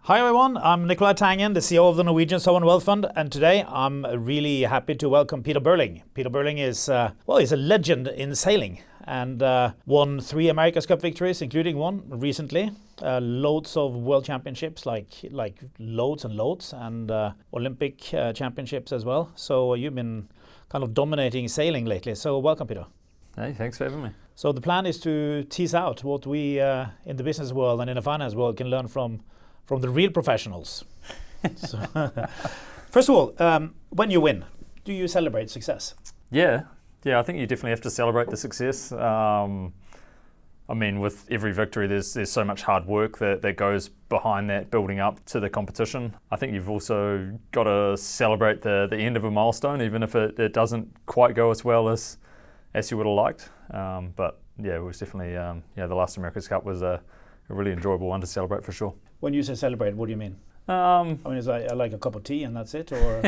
Hi everyone, I'm Nicolai Tangen, the CEO of the Norwegian Sovereign Wealth Fund, and today I'm really happy to welcome Peter Burling. Peter Burling is, he's a legend in sailing and won 3 America's Cup victories, including one recently. Loads of world championships, like loads and loads, and Olympic championships as well. So you've been kind of dominating sailing lately. So welcome, Peter. Hey, thanks for having me. So the plan is to tease out what we in the business world and in the finance world can learn from the real professionals. So, first of all, when you win, do you celebrate success? Yeah, I think you definitely have to celebrate the success. I mean, with every victory, there's so much hard work that goes behind that, building up to the competition. I think you've also got to celebrate the end of a milestone, even if it doesn't quite go as well as you would have liked. But yeah, it was definitely, the last America's Cup was a really enjoyable one to celebrate for sure. When you say celebrate, what do you mean? I mean, is I like a cup of tea and that's it, or?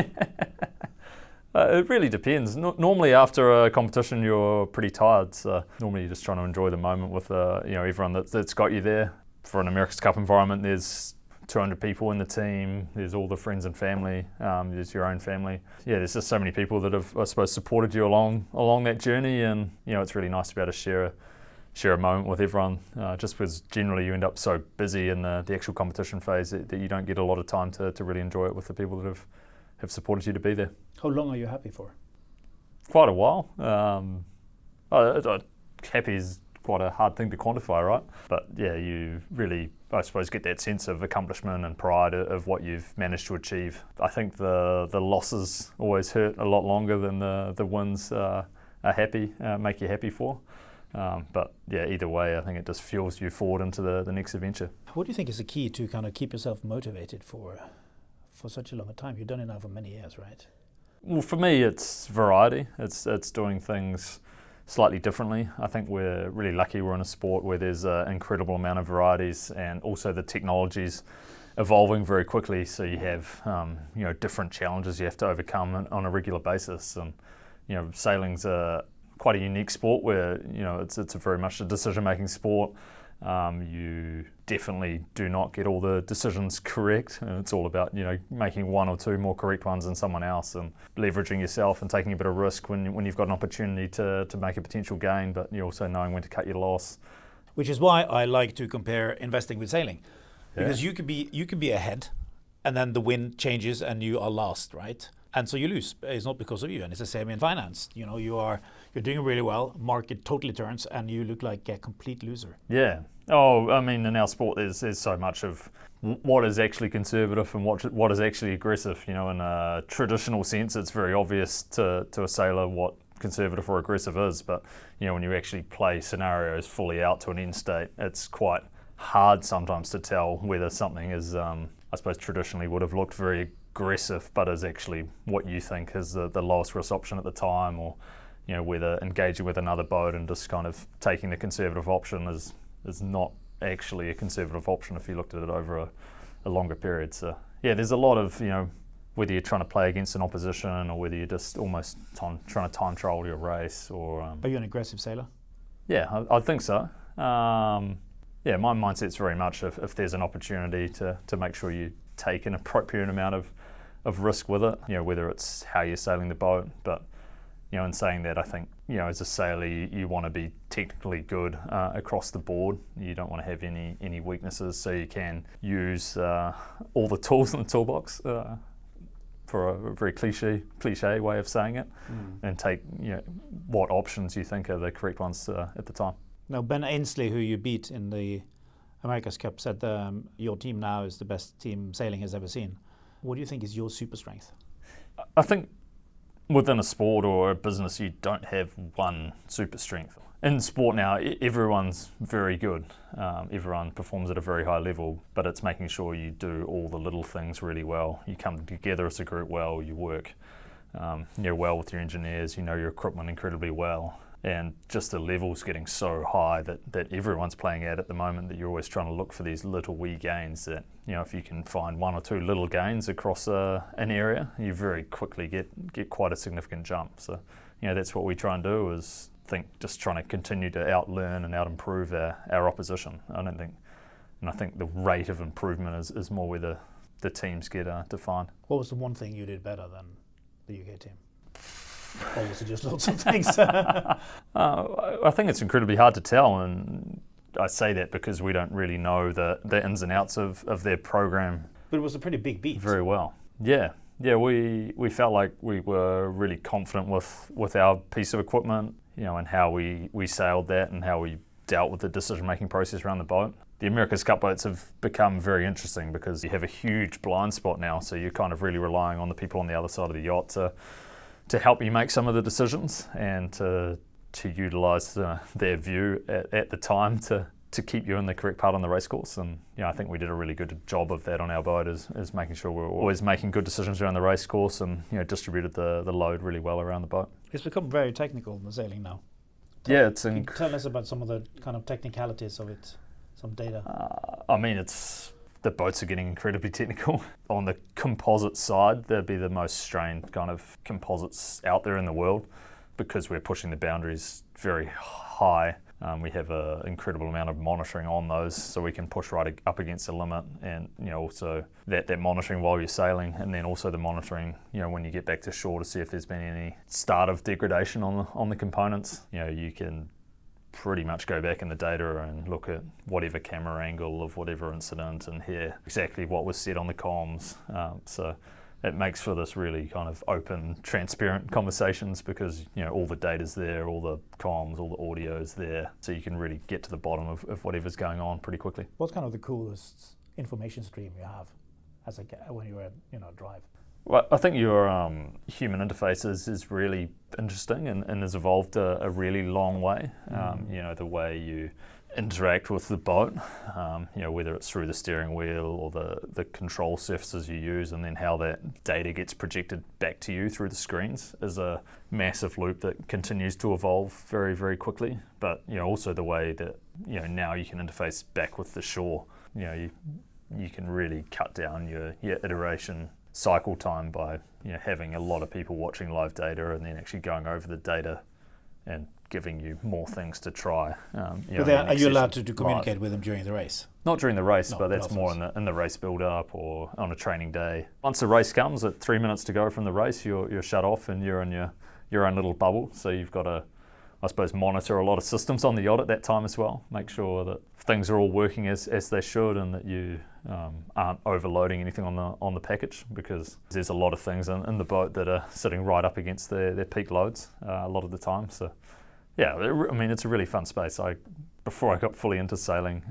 It really depends. Normally after a competition, you're pretty tired. So normally you're just trying to enjoy the moment with everyone that's got you there. For an America's Cup environment, there's 200 people in the team. There's all the friends and family. There's your own family. Yeah, there's just so many people that have, I suppose, supported you along that journey, and it's really nice to be able to share a moment with everyone, just because generally you end up so busy in the actual competition phase that you don't get a lot of time to really enjoy it with the people that have supported you to be there. How long are you happy for? Quite a while. Happy is quite a hard thing to quantify, right? But yeah, you really, I suppose, get that sense of accomplishment and pride of what you've managed to achieve. I think the losses always hurt a lot longer than the wins make you happy for. But yeah, either way, I think it just fuels you forward into the next adventure. What do you think is the key to kind of keep yourself motivated for such a long time? You've done it now for many years, right? Well, for me, it's variety. It's doing things slightly differently. I think we're really lucky we're in a sport where there's an incredible amount of varieties, and also the technology's evolving very quickly. So you have different challenges you have to overcome on a regular basis, and sailing's quite a unique sport where it's a very much a decision-making sport. You definitely do not get all the decisions correct, and it's all about making 1 or 2 more correct ones than someone else, and leveraging yourself and taking a bit of risk when you've got an opportunity to make a potential gain, but you're also knowing when to cut your loss. Which is why I like to compare investing with sailing, because you could be ahead, and then the wind changes and you are last, right? And so you lose. It's not because of you, and it's the same in finance. You're doing really well, market totally turns, and you look like a complete loser. Yeah. Oh, I mean, in our sport, there's so much of what is actually conservative and what is actually aggressive. In a traditional sense, it's very obvious to a sailor what conservative or aggressive is, but when you actually play scenarios fully out to an end state, it's quite hard sometimes to tell whether something is, I suppose, traditionally would have looked very aggressive, but is actually what you think is the lowest risk option at the time, or whether engaging with another boat and just kind of taking the conservative option is not actually a conservative option if you looked at it over a longer period. So yeah, there's a lot of whether you're trying to play against an opposition or whether you're just almost trying to time trial your race. Or are you an aggressive sailor? Yeah, I think so. My mindset's very much if there's an opportunity to make sure you take an appropriate amount of risk with it, whether it's how you're sailing the boat. But in saying that, I think as a sailor you want to be technically good across the board. You don't want to have any weaknesses, so you can use all the tools in the toolbox, for a very cliche way of saying it, and take what options you think are the correct ones at the time. Now, Ben Ainsley, who you beat in the America's Cup, said your team now is the best team sailing has ever seen. What do you think is your super strength? I think within a sport or a business, you don't have one super strength. In sport now, everyone's very good. Everyone performs at a very high level, but it's making sure you do all the little things really well. You come together as a group well, you work well with your engineers, your equipment incredibly well. And just the level's getting so high that everyone's playing at the moment that you're always trying to look for these little wee gains that, if you can find 1 or 2 little gains across an area, you very quickly get quite a significant jump. So, that's what we try and do, is just trying to continue to outlearn and out-improve our opposition. I don't think And I think the rate of improvement is more where the teams get defined. What was the one thing you did better than the UK team? Or was it just lots of things? I think it's incredibly hard to tell, and I say that because we don't really know the ins and outs of their program. But it was a pretty big beat. Very well. Yeah, we felt like we were really confident with our piece of equipment, and how we sailed that and how we dealt with the decision-making process around the boat. The America's Cup boats have become very interesting because you have a huge blind spot now, so you're kind of really relying on the people on the other side of the yacht to help you make some of the decisions and to utilise their view at the time to keep you in the correct part on the race course. And I think we did a really good job of that on our boat, is making sure we're always making good decisions around the race course and distributed the load really well around the boat. It's become very technical, the sailing now. Tell us about some of the kind of technicalities of it, some data. The boats are getting incredibly technical. On the composite side, they'd be the most strained kind of composites out there in the world because we're pushing the boundaries very high. We have an incredible amount of monitoring on those, so we can push right up against the limit, and also that monitoring while you're sailing, and then also the monitoring when you get back to shore to see if there's been any start of degradation on the components. You can pretty much go back in the data and look at whatever camera angle of whatever incident and hear exactly what was said on the comms. So it makes for this really kind of open, transparent conversations because all the data's there, all the comms, all the audio's there, so you can really get to the bottom of whatever's going on pretty quickly. What's kind of the coolest information stream you have when you're at drive? Well, I think your human interface is really interesting and has evolved a really long way. The way you interact with the boat, whether it's through the steering wheel or the control surfaces you use, and then how that data gets projected back to you through the screens is a massive loop that continues to evolve very, very quickly. But also the way that now you can interface back with the shore. You can really cut down your iteration cycle time by having a lot of people watching live data and then actually going over the data and giving you more things to try. Are you allowed to communicate with them during the race? Not during the race, but that's more in the race build-up or on a training day. Once the race comes, at 3 minutes to go from the race, you're shut off and you're in your own little bubble. So you've got to, I suppose, monitor a lot of systems on the yacht at that time as well. Make sure that things are all working as they should, and that you aren't overloading anything on the package, because there's a lot of things in the boat that are sitting right up against their peak loads a lot of the time. So yeah, it's a really fun space. Before I got fully into sailing,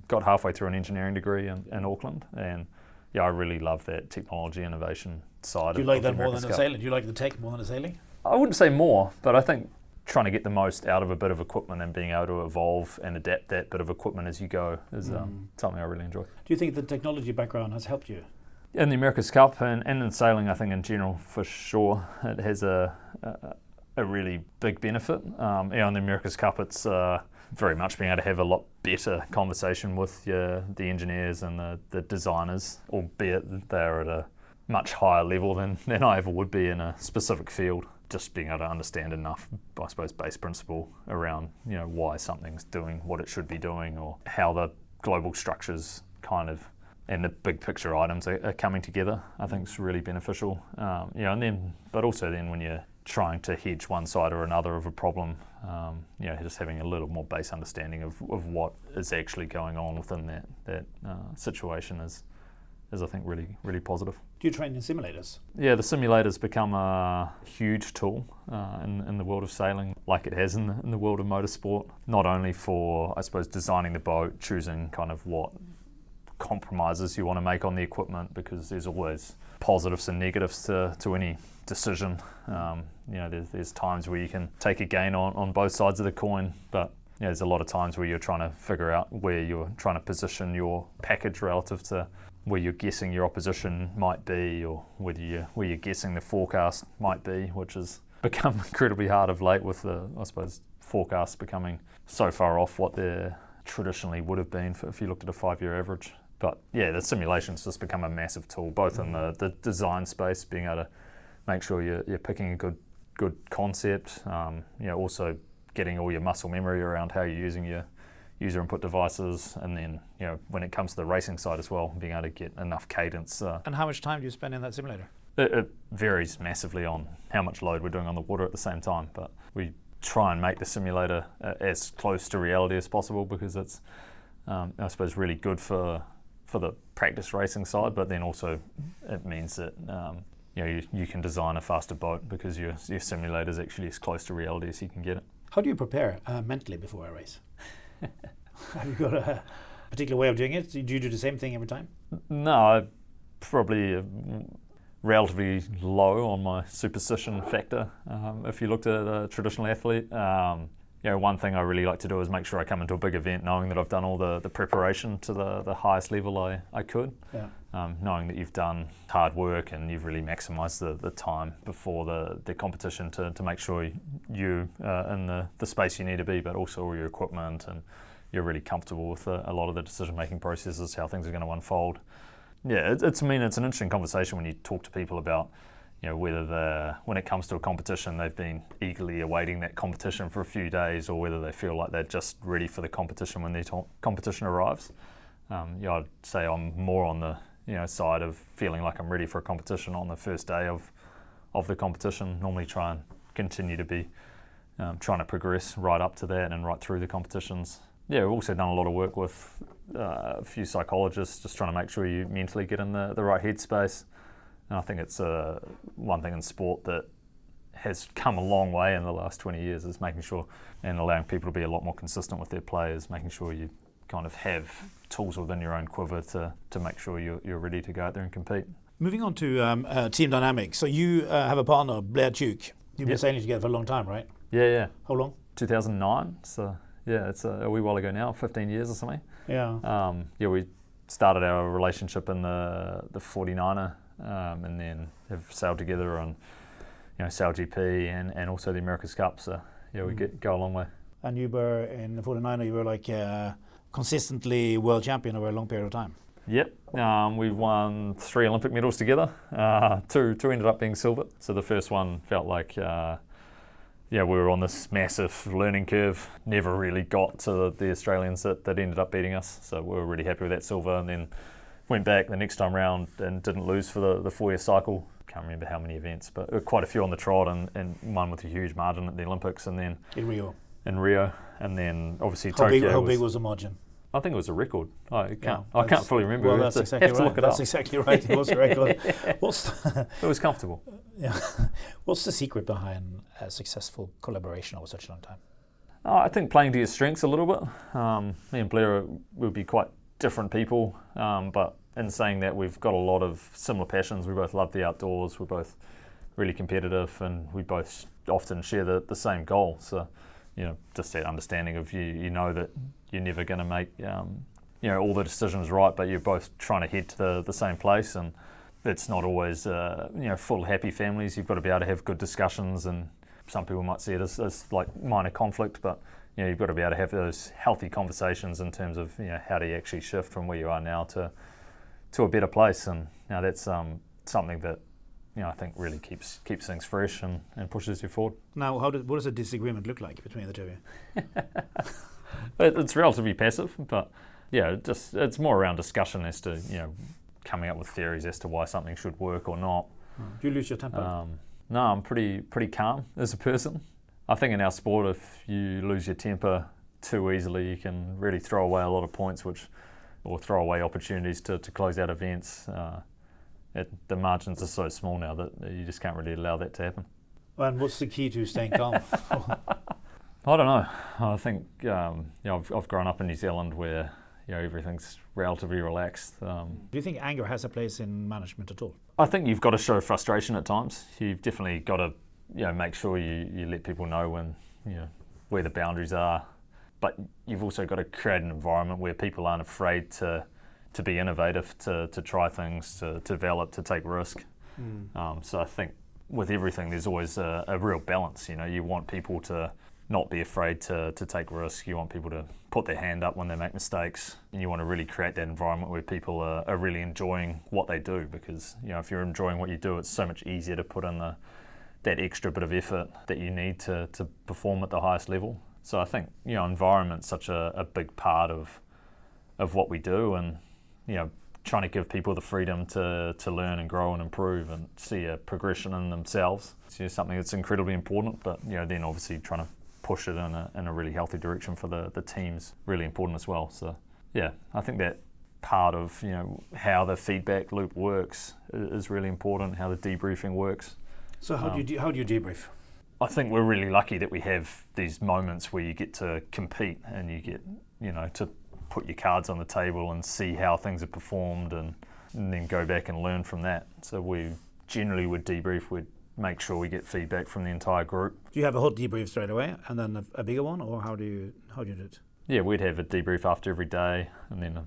got halfway through an engineering degree in Auckland, and I really love that technology innovation side. Do you like that more than the sailing? Do you like the tech more than the sailing? I wouldn't say more, but I think trying to get the most out of a bit of equipment and being able to evolve and adapt that bit of equipment as you go is something I really enjoy. Do you think the technology background has helped you? In the America's Cup and in sailing, I think in general, for sure, it has a really big benefit. In the America's Cup, it's very much being able to have a lot better conversation with the engineers and the designers, albeit they're at a much higher level than I ever would be in a specific field. Just being able to understand enough, I suppose, base principle around why something's doing what it should be doing, or how the global structures kind of and the big picture items are coming together. I think it's really beneficial. But also when you're trying to hedge one side or another of a problem, just having a little more base understanding of what is actually going on within that situation is I think really, really positive. Do you train in simulators? Yeah, the simulator's become a huge tool in the world of sailing, like it has in the world of motorsport. Not only for, I suppose, designing the boat, choosing kind of what compromises you want to make on the equipment, because there's always positives and negatives to any decision. There's times where you can take a gain on both sides of the coin, but there's a lot of times where you're trying to figure out where you're trying to position your package relative to where you're guessing your opposition might be, or where you're guessing the forecast might be, which has become incredibly hard of late with the, I suppose, forecasts becoming so far off what they traditionally would have been if you looked at a 5-year average. But yeah, the simulation's just become a massive tool, both in the design space, being able to make sure you're picking a good concept, also getting all your muscle memory around how you're using user input devices, and then when it comes to the racing side as well, being able to get enough cadence. And how much time do you spend in that simulator? It varies massively on how much load we're doing on the water at the same time, but we try and make the simulator as close to reality as possible, because it's, I suppose, really good for the practice racing side, but then also it means that you can design a faster boat because your simulator is actually as close to reality as you can get it. How do you prepare mentally before a race? Have you got a particular way of doing it? Do you do the same thing every time? No, I probably relatively low on my superstition factor. If you looked at a traditional athlete, one thing I really like to do is make sure I come into a big event knowing that I've done all the preparation to the highest level I could. Yeah. Knowing that you've done hard work and you've really maximised the time before the competition to make sure you in the space you need to be, but also all your equipment, and you're really comfortable with a lot of the decision-making processes, how things are going to unfold. Yeah, it's an interesting conversation when you talk to people about whether when it comes to a competition they've been eagerly awaiting that competition for a few days, or whether they feel like they're just ready for the competition when the competition arrives. I'd say I'm more on the side of feeling like I'm ready for a competition on the first day of the competition. Normally try and continue to be trying to progress right up to that and right through the competitions. Yeah, we've also done a lot of work with a few psychologists, just trying to make sure you mentally get in the right headspace. And I think it's one thing in sport that has come a long way in the last 20 years, is making sure and allowing people to be a lot more consistent with their players, making sure you kind of have tools within your own quiver to make sure you're ready to go out there and compete. Moving on to team dynamics. So you have a partner, Blair. You've been sailing together for a long time, right? Yeah. How long? 2009. So yeah, it's a wee while ago now, 15 years or something. Yeah. We started our relationship in the 49er, and then have sailed together on Sail GP and also the America's Cup. So yeah, we go a long way. And you were in the 49er, you were like consistently world champion over a long period of time. Yep, we won 3 Olympic medals together. Two ended up being silver. So the first one felt like we were on this massive learning curve. Never really got to the Australians that ended up beating us. So we were really happy with that silver, and then went back the next time round and didn't lose for the 4-year cycle. Can't remember how many events, but quite a few on the trot, and one with a huge margin at the Olympics, and then in Rio, and then obviously Tokyo. How big was the margin? I think it was a record. I can't fully remember. Well, that's exactly right. That's exactly right. It was a record. It was comfortable. Yeah. What's the secret behind a successful collaboration over such a long time? I think playing to your strengths a little bit. Me and Blair would be quite different people, but in saying that, we've got a lot of similar passions. We both love the outdoors. We're both really competitive, and we both often share the same goal. So, just that understanding of you know that you're never going to make all the decisions right, but you're both trying to head to the same place, and it's not always full happy families. You've got to be able to have good discussions, and some people might see it as like minor conflict, but you've got to be able to have those healthy conversations in terms of how do you actually shift from where you are now to a better place. And that's something that I think really keeps things fresh and pushes you forward. Now, what does a disagreement look like between the two of you? It's relatively passive, but it's more around discussion as to coming up with theories as to why something should work or not. Do you lose your temper? No, I'm pretty calm as a person. I think in our sport, if you lose your temper too easily, you can really throw away a lot of points, or throw away opportunities to close out events. The margins are so small now that you just can't really allow that to happen. And what's the key to staying calm? I don't know. I think I've grown up in New Zealand where everything's relatively relaxed. Do you think anger has a place in management at all? I think you've got to show frustration at times. You've definitely got to make sure you let people know when where the boundaries are. But you've also got to create an environment where people aren't afraid to be innovative, to try things, to develop, to take risk. So I think with everything, there's always a real balance. You want people to not be afraid to take risks. You want people to put their hand up when they make mistakes, and you want to really create that environment where people are really enjoying what they do, because if you're enjoying what you do, it's so much easier to put in that extra bit of effort that you need to perform at the highest level. So I think, environment's such a big part of what we do, and, trying to give people the freedom to learn and grow and improve and see a progression in themselves. It's something that's incredibly important, but, then obviously trying to push it in a really healthy direction for the team's really important as well. So, yeah, I think that part of, how the feedback loop works is really important, how the debriefing works. So how do you debrief? I think we're really lucky that we have these moments where you get to compete and you get, to put your cards on the table and see how things have performed and then go back and learn from that. So we generally would debrief, we'd make sure we get feedback from the entire group. Do you have a whole debrief straight away and then a bigger one, or how do you do it? Yeah, we'd have a debrief after every day and then a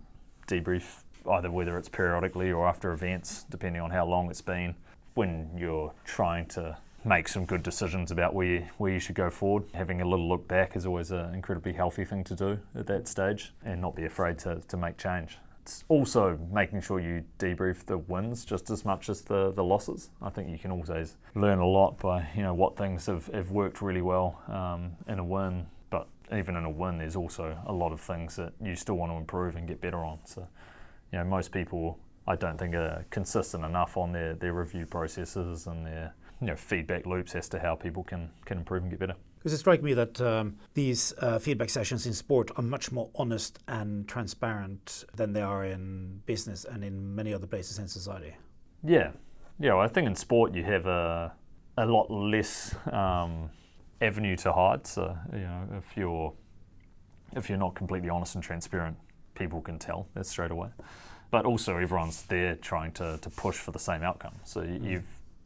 debrief either whether it's periodically or after events, depending on how long it's been. When you're trying to make some good decisions about where you should go forward, having a little look back is always an incredibly healthy thing to do at that stage, and not be afraid to make change. It's also making sure you debrief the wins just as much as the losses. I think you can always learn a lot by what things have worked really well in a win, but even in a win there's also a lot of things that you still want to improve and get better on. So most people, I don't think, are consistent enough on their review processes and their feedback loops as to how people can improve and get better. Because it strikes me that these feedback sessions in sport are much more honest and transparent than they are in business and in many other places in society. Yeah, I think in sport you have a lot less avenue to hide. So if you're not completely honest and transparent, people can tell that straight away. But also everyone's there trying to push for the same outcome. So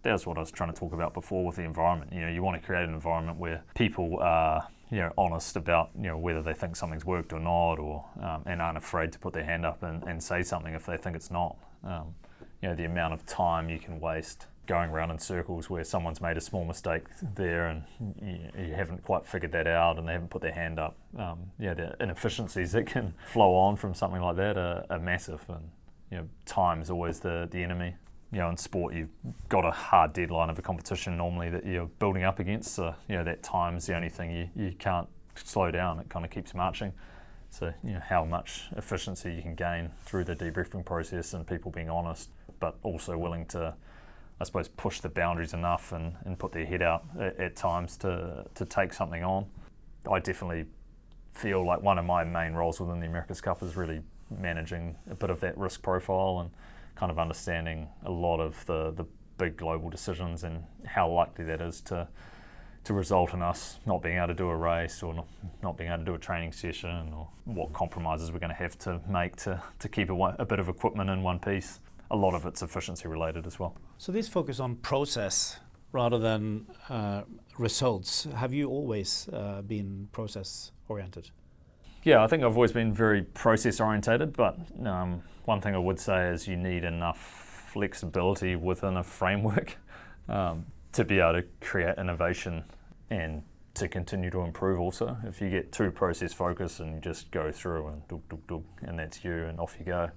that's what I was trying to talk about before with the environment. You want to create an environment where people are, honest about, whether they think something's worked or not, or and aren't afraid to put their hand up and say something if they think it's not. The amount of time you can waste going around in circles where someone's made a small mistake there and you haven't quite figured that out and they haven't put their hand up. The inefficiencies that can flow on from something like that are massive, and time is always the enemy. In sport, you've got a hard deadline of a competition normally that you're building up against. So, that time's the only thing you can't slow down. It kind of keeps marching. So, how much efficiency you can gain through the debriefing process and people being honest, but also willing to, I suppose, push the boundaries enough and put their head out at times to take something on. I definitely feel like one of my main roles within the America's Cup is really managing a bit of that risk profile and kind of understanding a lot of the big global decisions and how likely that is to result in us not being able to do a race or not being able to do a training session, or what compromises we're going to have to make to keep a bit of equipment in one piece. A lot of it's efficiency related as well. So this focus on process rather than results. Have you always been process oriented? Yeah, I think I've always been very process orientated, but one thing I would say is you need enough flexibility within a framework to be able to create innovation and to continue to improve also. If you get too process focused and you just go through and do, and that's you and off you go,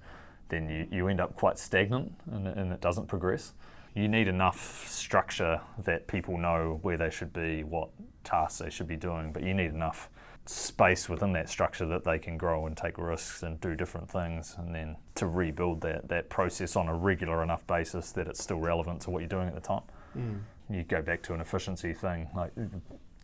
then you end up quite stagnant and it doesn't progress. You need enough structure that people know where they should be, what tasks they should be doing, but you need enough space within that structure that they can grow and take risks and do different things, and then to rebuild that process on a regular enough basis that it's still relevant to what you're doing at the time. You go back to an efficiency thing, like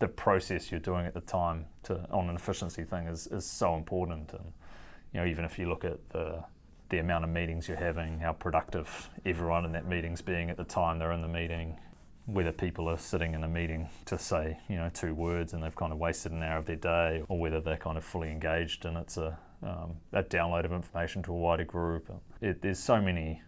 the process you're doing at the time on an efficiency thing is so important. And even if you look at the amount of meetings you're having, how productive everyone in that meeting's being at the time they're in the meeting, whether people are sitting in a meeting to say 2 words and they've kind of wasted an hour of their day, or whether they're kind of fully engaged and it's a download of information to a wider group. There's so many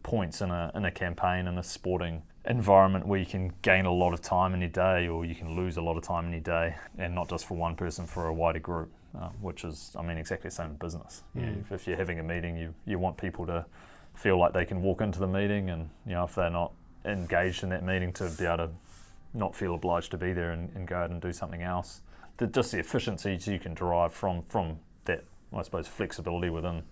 points in a campaign, in a sporting environment, where you can gain a lot of time in your day, or you can lose a lot of time in your day, and not just for one person, for a wider group, which is, exactly the same in business. If you're having a meeting, you want people to feel like they can walk into the meeting, and if they're not engaged in that meeting, to be able to not feel obliged to be there and go out and do something else. Just the efficiencies you can derive from that, I suppose, flexibility within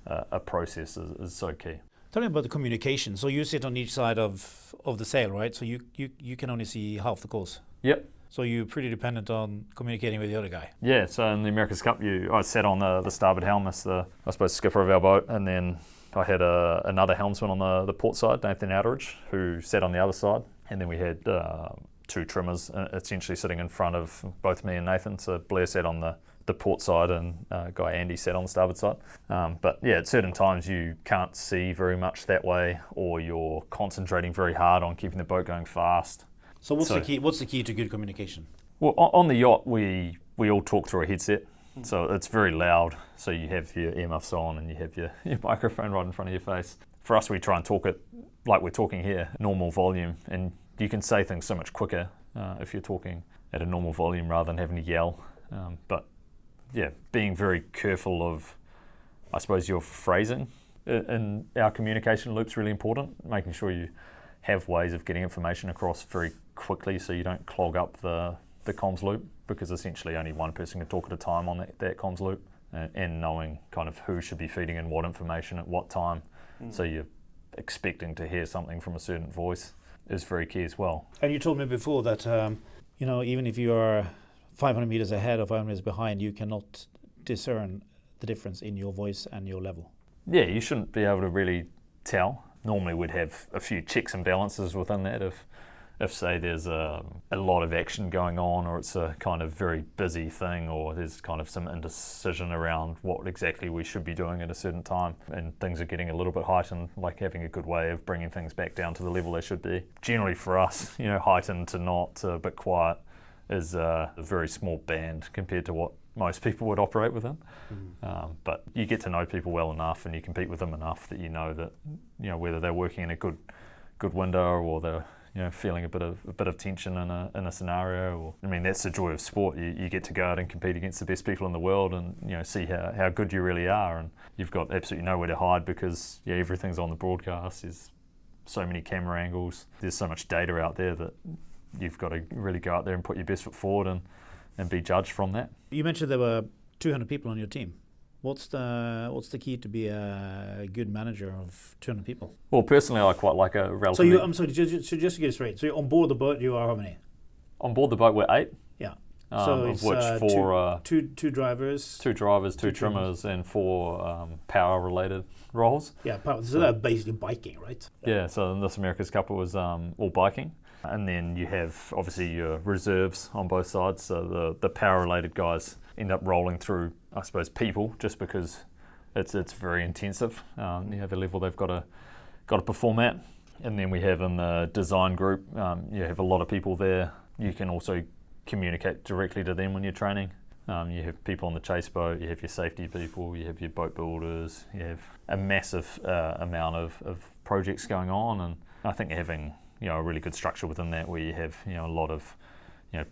a process is so key. Tell me about the communication. So you sit on each side of the sail, right? So you can only see half the course. Yep. So you're pretty dependent on communicating with the other guy. Yeah, so in the America's Cup, I sat on the starboard helm as I suppose, skipper of our boat, and then I had another helmsman on the port side, Nathan Outteridge, who sat on the other side, and then we had two trimmers essentially sitting in front of both me and Nathan. So Blair sat on the port side and guy Andy sat on the starboard side. But yeah, at certain times you can't see very much that way, or you're concentrating very hard on keeping the boat going fast. So what's the key? What's the key to good communication? Well, on the yacht we all talk through a headset, so it's very loud. So you have your earmuffs on and you have your microphone right in front of your face. For us, we try and talk it like we're talking here, normal volume, and you can say things so much quicker if you're talking at a normal volume rather than having to yell. But yeah, being very careful of, I suppose, your phrasing in our communication loop's really important, making sure you have ways of getting information across very quickly so you don't clog up the comms loop, because essentially only one person can talk at a time on that comms loop, and knowing kind of who should be feeding in what information at what time, so you're expecting to hear something from a certain voice is very key as well. And you told me before that, even if you are 500 meters ahead or 500 meters behind, you cannot discern the difference in your voice and your level. Yeah, you shouldn't be able to really tell. Normally we'd have a few checks and balances within that if say there's a lot of action going on, or it's a kind of very busy thing, or there's kind of some indecision around what exactly we should be doing at a certain time, and things are getting a little bit heightened, like having a good way of bringing things back down to the level they should be. Generally for us, heightened to not, to a bit quiet is a very small band compared to what most people would operate within. But you get to know people well enough and you compete with them enough that you know that whether they're working in a good window, or they're feeling a bit of tension in a scenario. Or, that's the joy of sport. You get to go out and compete against the best people in the world, and see how good you really are. And you've got absolutely nowhere to hide, because everything's on the broadcast. There's so many camera angles. There's so much data out there that you've got to really go out there and put your best foot forward and be judged from that. You mentioned there were 200 people on your team. What's the key to be a good manager of 200 people? Well, personally, I quite like a relatively... So I'm sorry, just to get it straight. So you're on board the boat, you are how many? On board the boat, we're 8. Yeah. So of which 4... two drivers. 2 drivers, 2 trimmers, and 4 power-related roles. Yeah, power. So they're basically biking, right? Yeah, so in this America's Cup it was all biking. And then you have, obviously, your reserves on both sides. So the power-related guys end up rolling through, I suppose, people, just because it's very intensive. The level they've got to perform at. And then we have in the design group, you have a lot of people there. You can also communicate directly to them when you're training. You have people on the chase boat, you have your safety people, you have your boat builders, you have a massive amount of projects going on. And I think having a really good structure within that, where you have a lot of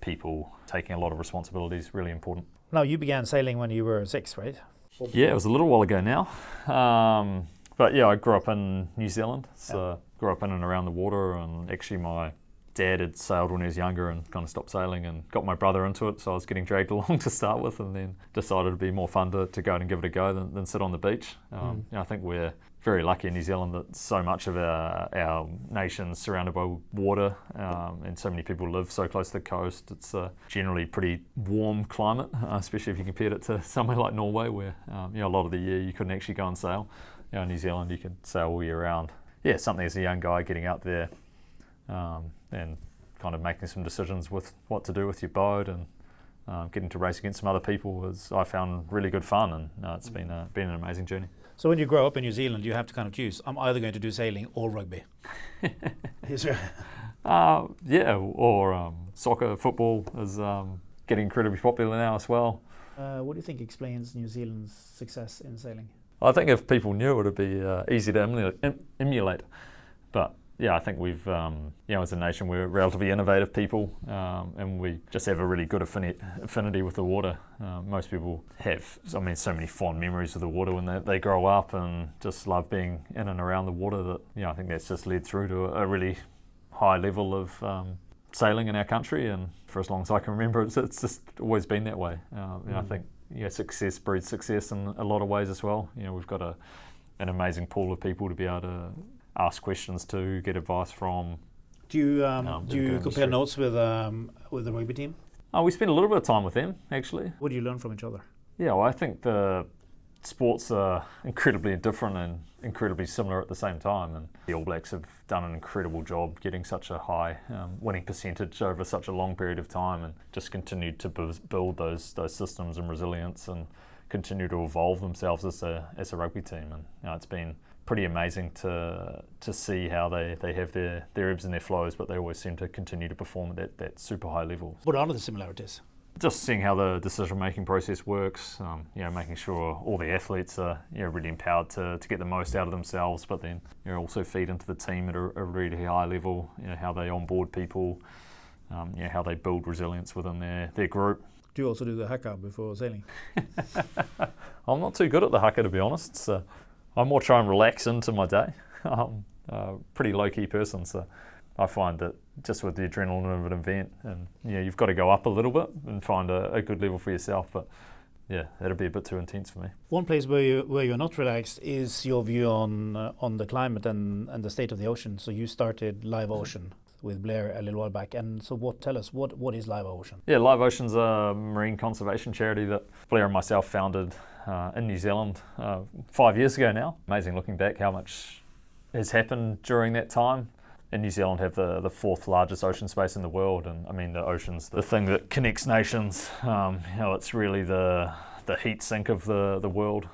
people taking a lot of responsibility is really important. Now, you began sailing when you were 6, right? Yeah, it was a little while ago now. But yeah, I grew up in New Zealand, so grew up in and around the water, and actually my dad had sailed when he was younger and kind of stopped sailing and got my brother into it, so I was getting dragged along to start with, and then decided it'd be more fun to go out and give it a go than sit on the beach. I think we're very lucky in New Zealand that so much of our nation's surrounded by water, and so many people live so close to the coast. It's a generally pretty warm climate, especially if you compared it to somewhere like Norway, where a lot of the year you couldn't actually go and sail. In New Zealand you could sail all year round. Yeah, something as a young guy getting out there and kind of making some decisions with what to do with your boat, and getting to race against some other people I found really good fun, and it's been an amazing journey. So when you grow up in New Zealand, you have to kind of choose. I'm either going to do sailing or rugby. Is there? Or soccer, football is getting incredibly popular now as well. What do you think explains New Zealand's success in sailing? I think if people knew, it would be easy to emulate. But yeah, I think we've, as a nation, we're relatively innovative people, and we just have a really good affinity with the water. Most people have, so many fond memories of the water when they grow up, and just love being in and around the water, that, I think that's just led through to a really high level of sailing in our country. And for as long as I can remember, it's just always been that way. I think success breeds success in a lot of ways as well. We've got an amazing pool of people to be able to ask questions to, get advice from, Do you compare notes with the rugby team? We spend a little bit of time with them, actually. What do you learn from each other? Yeah, well, I think the sports are incredibly different and incredibly similar at the same time. And the All Blacks have done an incredible job getting such a high winning percentage over such a long period of time, and just continued to build those systems and resilience, and continue to evolve themselves as a rugby team. And it's been pretty amazing to see how they have their ebbs and their flows, but they always seem to continue to perform at that super high level. What are the similarities? Just seeing how the decision-making process works, making sure all the athletes are really empowered to get the most out of themselves, but then also feed into the team at a really high level, how they onboard people, how they build resilience within their group. Do you also do the haka before sailing? I'm not too good at the haka, to be honest, so I more try and relax into my day. I'm a pretty low-key person, so I find that just with the adrenaline of an event, and you've got to go up a little bit and find a good level for yourself, but yeah, that'd be a bit too intense for me. One place where you're not relaxed is your view on the climate and the state of the ocean. So you started Live Ocean with Blair a little while back, and so tell us what is Live Ocean? Yeah, Live Ocean's a marine conservation charity that Blair and myself founded in New Zealand 5 years ago now. Amazing looking back how much has happened during that time. In New Zealand have the fourth largest ocean space in the world, and I mean the ocean's the thing that connects nations. It's really the heat sink of the world.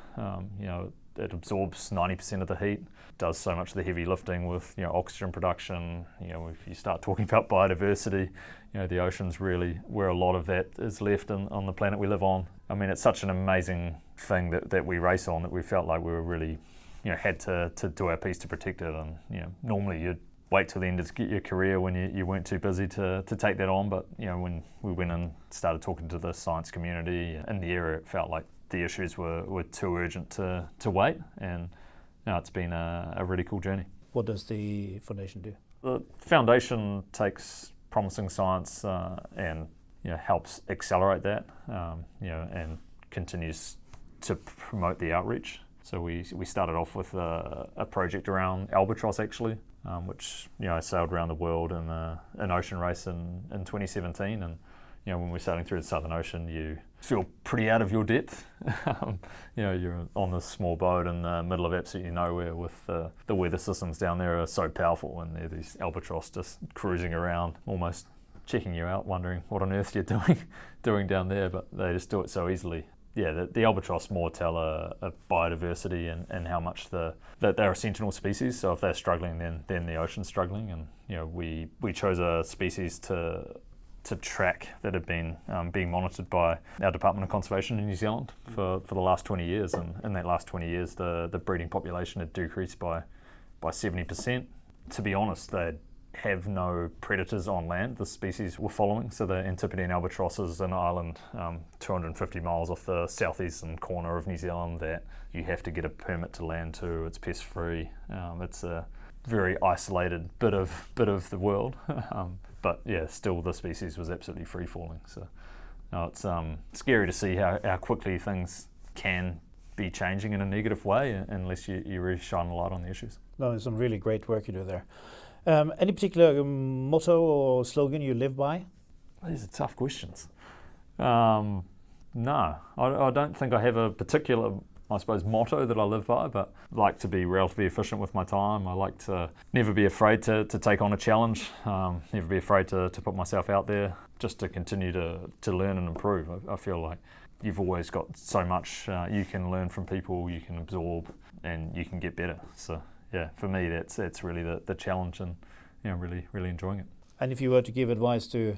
It absorbs 90% of the heat, does so much of the heavy lifting with oxygen production. If you start talking about biodiversity, the ocean's really where a lot of that is left on the planet we live on. I mean, it's such an amazing thing that we race on, that we felt like we were really had to do our piece to protect it. And normally you'd wait till the end of your career when you weren't too busy to take that on, but when we went and started talking to the science community in the area, it felt like the issues were too urgent to wait, and it's been a really cool journey. What does the foundation do? The foundation takes promising science and helps accelerate that, and continues to promote the outreach. So we started off with a project around albatross, actually, which I sailed around the world in an ocean race in 2017, and when we're sailing through the Southern Ocean, you feel pretty out of your depth. You're on this small boat in the middle of absolutely nowhere, with the weather systems down there are so powerful, and there are these albatross just cruising around, almost checking you out, wondering what on earth you're doing down there, but they just do it so easily. Yeah, the albatross more tell a biodiversity and how much that they're a sentinel species. So if they're struggling, then the ocean's struggling. And we chose a species to track that had been being monitored by our Department of Conservation in New Zealand for the last 20 years. And in that last 20 years, the breeding population had decreased by 70%. To be honest, they'd have no predators on land the species were following. So the Antipodean albatross is an island 250 miles off the southeastern corner of New Zealand that you have to get a permit to land to. It's pest free. It's a very isolated bit of the world. But yeah, still the species was absolutely free falling. So it's scary to see how quickly things can be changing in a negative way unless you really shine a light on the issues. No, it's some really great work you do there. Any particular motto or slogan you live by? These are tough questions. No, I don't think I have a particular, I suppose, motto that I live by, but I like to be relatively efficient with my time. I like to never be afraid to take on a challenge, never be afraid to put myself out there, just to continue to learn and improve. I feel like you've always got so much you can learn from people, you can absorb, and you can get better. So yeah, for me, that's really the challenge, and really enjoying it. And if you were to give advice to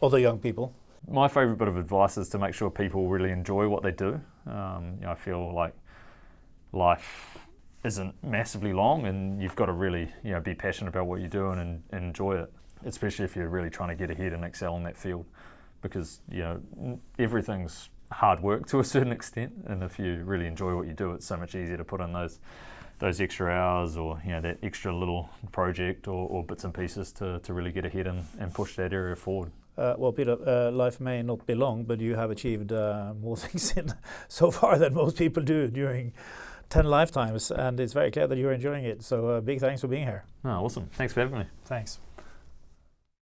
other young people? My favourite bit of advice is to make sure people really enjoy what they do. I feel like life isn't massively long, and you've got to really be passionate about what you're doing and enjoy it, especially if you're really trying to get ahead and excel in that field, because everything's hard work to a certain extent, and if you really enjoy what you do, it's so much easier to put in those extra hours, or that extra little project or bits and pieces to really get ahead and push that area forward. Well, Peter, life may not be long, but you have achieved more things so far than most people do during 10 lifetimes, and it's very clear that you're enjoying it. So big thanks for being here. Oh, awesome. Thanks for having me. Thanks.